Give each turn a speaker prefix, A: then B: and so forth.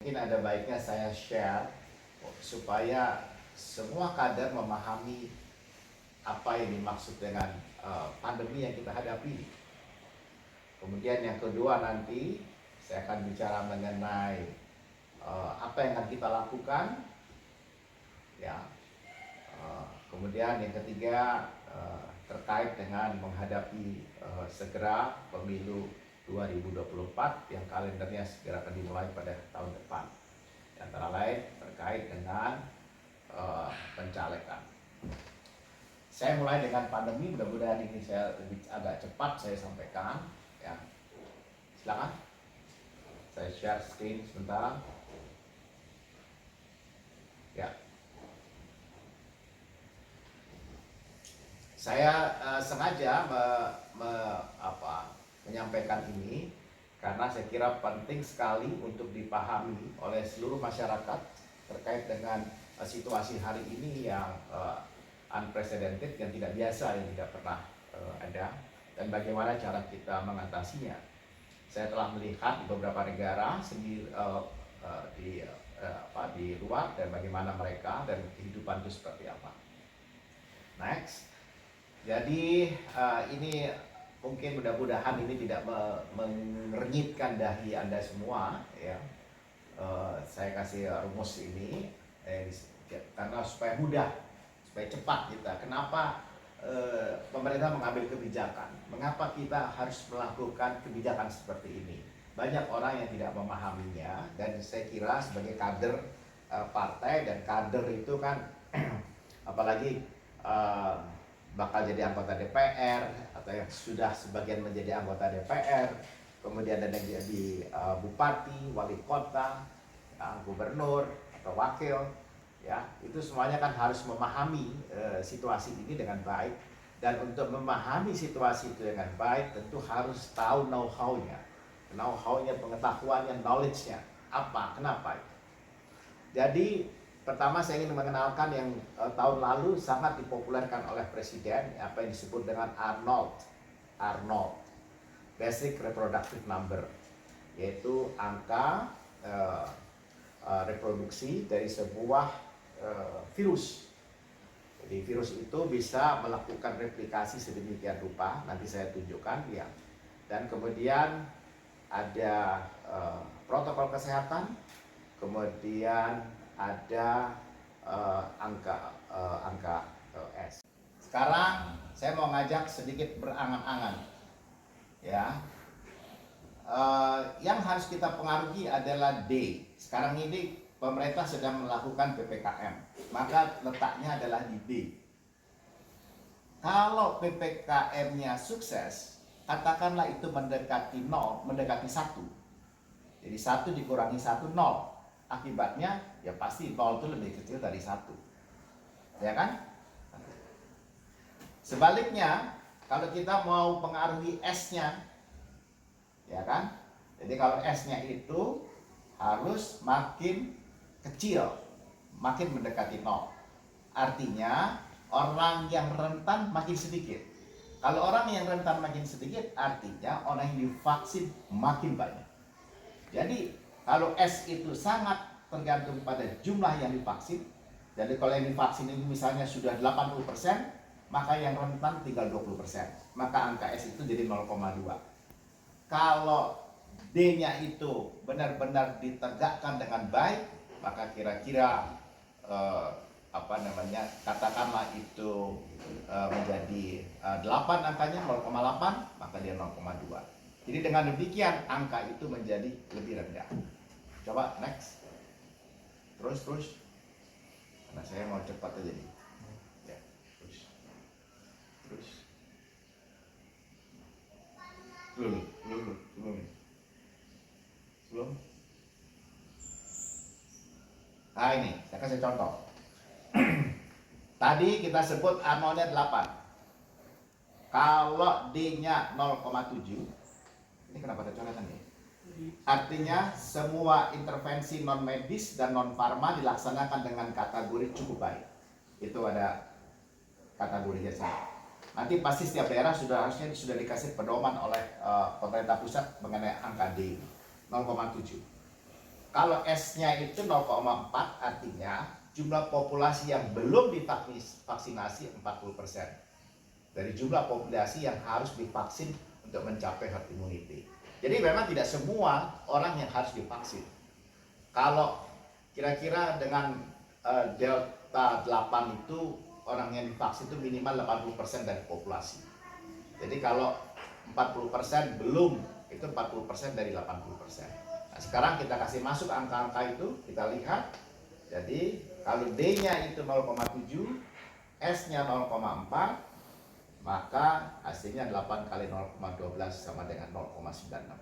A: mungkin ada baiknya saya share supaya semua kader memahami apa yang dimaksud dengan pandemi yang kita hadapi. Kemudian yang kedua nanti saya akan bicara mengenai apa yang akan kita lakukan, ya. Kemudian yang ketiga terkait dengan menghadapi segera pemilu 2024 yang kalendernya segera akan dimulai pada tahun depan. Antara lain terkait dengan pencalekan. Saya mulai dengan pandemi, mudah-mudahan ini saya lebih agak cepat saya sampaikan, ya. Silakan. Saya share screen sebentar. Ya. Saya sengaja menyampaikan ini karena saya kira penting sekali untuk dipahami oleh seluruh masyarakat terkait dengan situasi hari ini yang unprecedented, yang tidak biasa, yang tidak pernah ada, dan bagaimana cara kita mengatasinya. Saya telah melihat di beberapa negara di luar dan bagaimana mereka dan kehidupan itu seperti apa. Next. Jadi ini mungkin mudah-mudahan ini tidak mengernyitkan dahi Anda semua, ya. Saya kasih rumus ini karena supaya mudah, supaya cepat kita. Kenapa pemerintah mengambil kebijakan? Mengapa kita harus melakukan kebijakan seperti ini? Banyak orang yang tidak memahaminya, dan saya kira sebagai kader partai, dan kader itu kan apalagi bakal jadi anggota DPR atau yang sudah sebagian menjadi anggota DPR, kemudian ada yang jadi bupati, wali kota, gubernur atau wakil, ya, itu semuanya kan harus memahami situasi ini dengan baik. Dan untuk memahami situasi itu dengan baik tentu harus tahu know-how-nya, pengetahuannya, knowledge-nya apa, kenapa itu. Jadi pertama saya ingin mengenalkan yang tahun lalu sangat dipopulerkan oleh Presiden, apa yang disebut dengan Arnold Basic Reproductive Number, yaitu angka reproduksi dari sebuah virus. Jadi virus itu bisa melakukan replikasi sedemikian rupa, nanti saya tunjukkan, ya. Dan kemudian ada protokol kesehatan, kemudian ada angka S. Sekarang saya mau ngajak sedikit berangan-angan, ya. Yang harus kita pengaruhi adalah D. Sekarang ini pemerintah sedang melakukan PPKM, maka letaknya adalah di D. Kalau PPKM-nya sukses, katakanlah itu mendekati 0, mendekati 1. Jadi 1 dikurangi 1, 0. Akibatnya ya pasti 0 itu lebih kecil dari 1, ya kan? Sebaliknya, kalau kita mau pengaruhi S-nya, ya kan? Jadi kalau S-nya itu harus makin kecil, makin mendekati 0. Artinya orang yang rentan makin sedikit. Kalau orang yang rentan makin sedikit, artinya orang yang divaksin makin banyak. Jadi kalau S itu sangat tergantung pada jumlah yang divaksin. Jadi kalau yang divaksin ini misalnya sudah 80%, maka yang rentan tinggal 20%. Maka angka S itu jadi 0,2. Kalau D-nya itu benar-benar ditegakkan dengan baik, maka kira-kira katakanlah itu menjadi 8 angkanya, 0,8, maka dia 0,2. Jadi dengan demikian angka itu menjadi lebih rendah. Coba next. Terus. Karena saya mau cepat aja nih. Ya, terus. Belum. Nah ini, saya kasih contoh. Tadi kita sebut Arnoldnya 8. Kalau D-nya 0,7, ini kenapa ada coretan ya? Artinya semua intervensi non medis dan non farma dilaksanakan dengan kategori cukup baik. Itu ada kategori jasa. Nanti pasti setiap daerah harusnya sudah dikasih pedoman oleh pemerintah pusat mengenai angka D 0,7. Kalau S-nya itu 0,4 artinya jumlah populasi yang belum divaksinasi 40% dari jumlah populasi yang harus divaksin untuk mencapai herd immunity. Jadi memang tidak semua orang yang harus divaksin. Kalau kira-kira dengan Delta 8 itu orang yang divaksin itu minimal 80% dari populasi. Jadi kalau 40% belum, itu 40% dari 80%. Nah, sekarang kita kasih masuk angka-angka itu, kita lihat. Jadi kalau D-nya itu 0,7, S-nya 0,4, maka hasilnya 8 kali 0,12 sama dengan 0,96.